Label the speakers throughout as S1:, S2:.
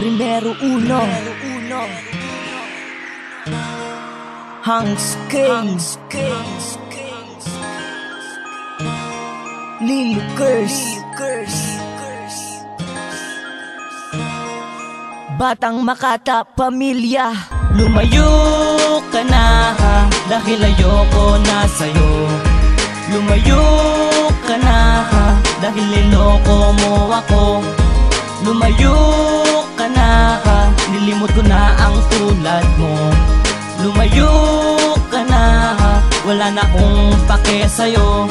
S1: Primero uno Hanks Kings Lil Curse Batang Makata Pamilya.
S2: Lumayo ka na dahil ayoko na sa'yo. Lumayo ka na dahil niloko mo ako. Lumayo ka na, nilimot ko na ang tulad mo. Lumayo ka na, wala na akong pake sa'yo.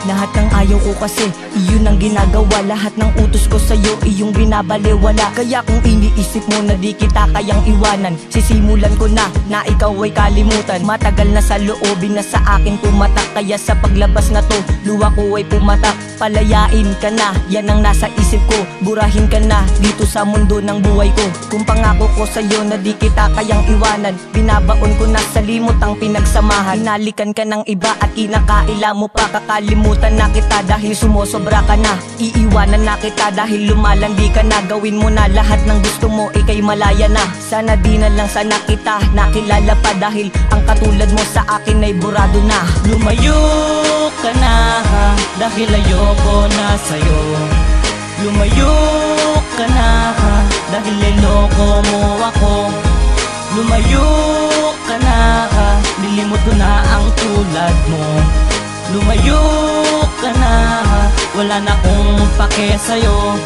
S1: Lahat ng ayaw ko kasi, iyon ang ginagawa. Lahat ng utos ko sa'yo, iyong binabaliwala. Kaya kung iniisip mo na di kita kayang iwanan, sisimulan ko na ikaw ay kalimutan. Matagal na sa loobin na sa akin tumatak, kaya sa paglabas na to, luha ko ay pumatak. Palayain ka na, yan ang nasa isip ko. Burahin ka na, dito sa mundo ng buhay ko. Kung pangako ko sa'yo na di kita kayang iwanan, binabaon ko na sa limot ang pinagsamahan. Hinalikan ka ng iba at kinakaila mo pa. Kakalimutan na kita dahil sumosobra ka na. Iiwanan na kita dahil lumalandi ka na. Gawin mo na lahat ng gusto mo, ika'y malaya na. Sana di na lang sana kita nakilala pa, dahil ang katulad mo sa akin ay burado na.
S2: Lumayo ka na dahil ayoko na sa'yo. Lumayo ka na dahil niloko mo ako. Lumayo ka na, nilimot ko na ang tulad mo. Lumayo ka na, wala na akong pake sa'yo.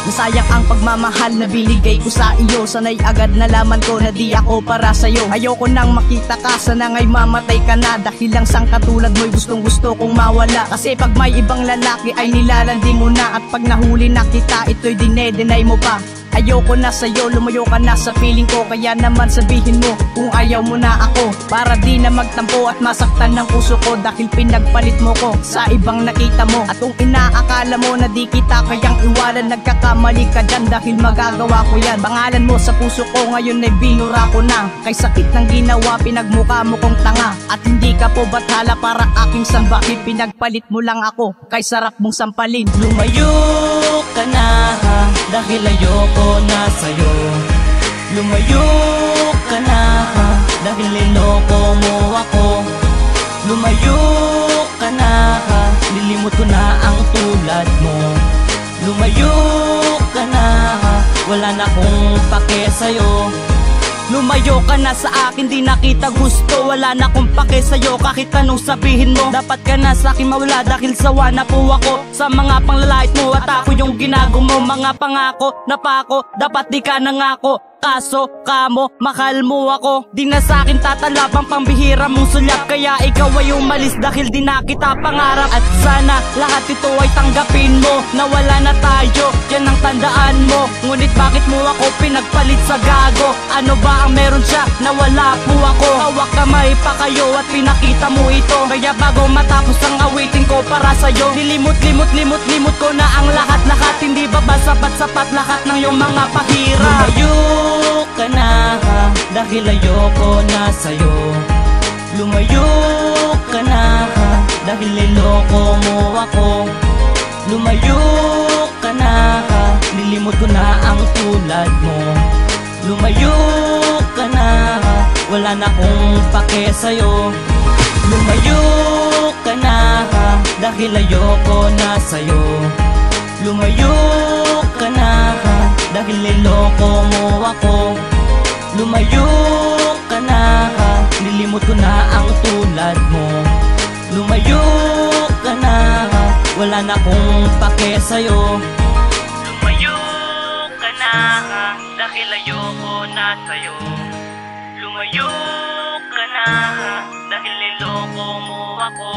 S3: Nasayang ang pagmamahal na binigay ko sa iyo. Sanay agad nalaman ko na di ako para sa'yo. Ayoko nang makita ka, sana nga'y mamatay ka na. Dahil lang sang katulad mo'y gustong gusto kong mawala. Kasi pag may ibang lalaki ay nilalandi mo na. At pag nahuli na kita, ito'y dinedenay mo pa. Ayoko na sa'yo, lumayo ka na sa feeling ko. Kaya naman sabihin mo kung ayaw mo na ako, para di na magtampo at masaktan ng puso ko. Dahil pinagpalit mo ko sa ibang nakita mo. At kung inaakala mo na di kita kayang iwanan, nagkakamali ka dyan dahil magagawa ko yan. Pangalan mo sa puso ko ngayon ay binura ko na. Kay sakit ng ginawa, pinagmukha mo kong tanga. At hindi ka po bathala para aking sambahin. Pinagpalit mo lang ako, kay sarap mong sampalin.
S2: Lumayo ka na dahil ayoko na sa'yo. Lumayo ka na dahil niloko mo ako. Lumayo ka na, nilimot ko na ang tulad mo. Lumayo ka na, wala na akong pake sa'yo.
S3: Lumayo ka na sa akin, di na kita gusto. Wala na akong pake sa'yo kahit anong sabihin mo. Dapat ka na sa akin mawala dahil sawa na po ako sa mga panglalait mo. At ako yung ginago mo, mga pangako na pako. Dapat di ka nangako, kaso kamo, mahal mo ako. Di na sa akin tatalap ang pambihira mong sulap. Kaya ikaw ay umalis dahil di na kita pangarap. At sana lahat ito ay tanggapin mo, na wala na tayo, yan ang tandaan mo. Ngunit bakit mo ako pinagpalit sa gago? Ano ba ang meron siya na wala po ako? Hawak kamay pa kayo at pinakita mo ito. Kaya bago matapos ang awitin ko para sa'yo, nilimot ko na ang lahat. Hindi ba ba sapat lahat ng iyong mga pahirap?
S2: Lumayo ka na dahil ayoko na sa'yo. Lumayo ka na dahil niloko mo ako. Lumayo ka na, nilimot ko na ang tulad mo. Lumayo ka na, wala na akong pake sa'yo. Lumayo ka na dahil ayoko na sa'yo. Lumayo ka na dahil niloko mo ako. Lumayo ka na, nilimot ko na ang tulad mo. Lumayo ka na, wala na akong pake sa'yo. Lumayo ka na dahil ayoko na sa'yo. Lumayo ka na dahil niloko mo ako.